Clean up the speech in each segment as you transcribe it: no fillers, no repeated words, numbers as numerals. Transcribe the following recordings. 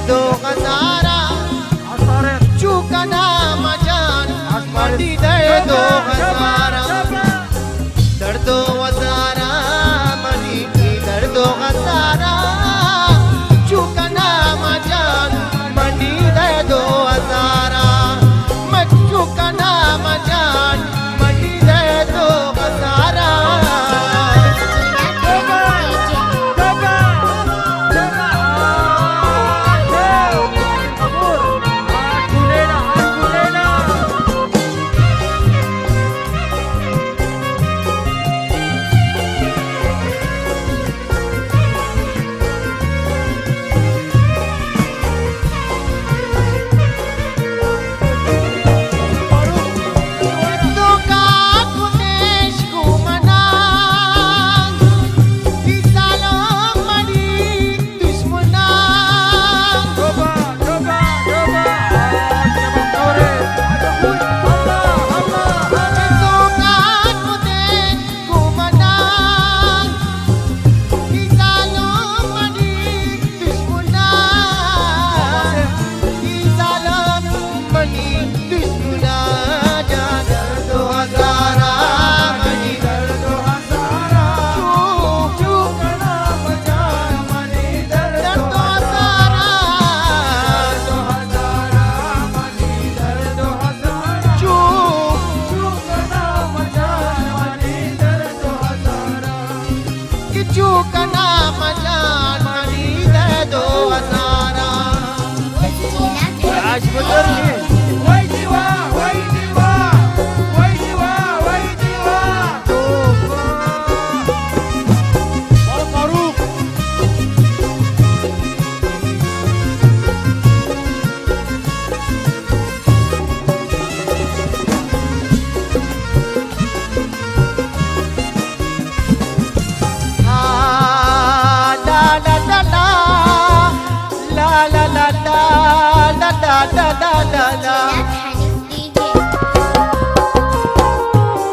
दर्दों का सारा चूका नाम जान मटी दर्दों का सारा दर्दों का सारा मटी की दर्दों का सारा चूका नाम जान मटी दर्दों का सारा मच्छू का नाम जान मटी दर्दों का सारा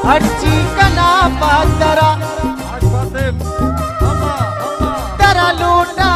हर्ची कना पातरा तरा लूटा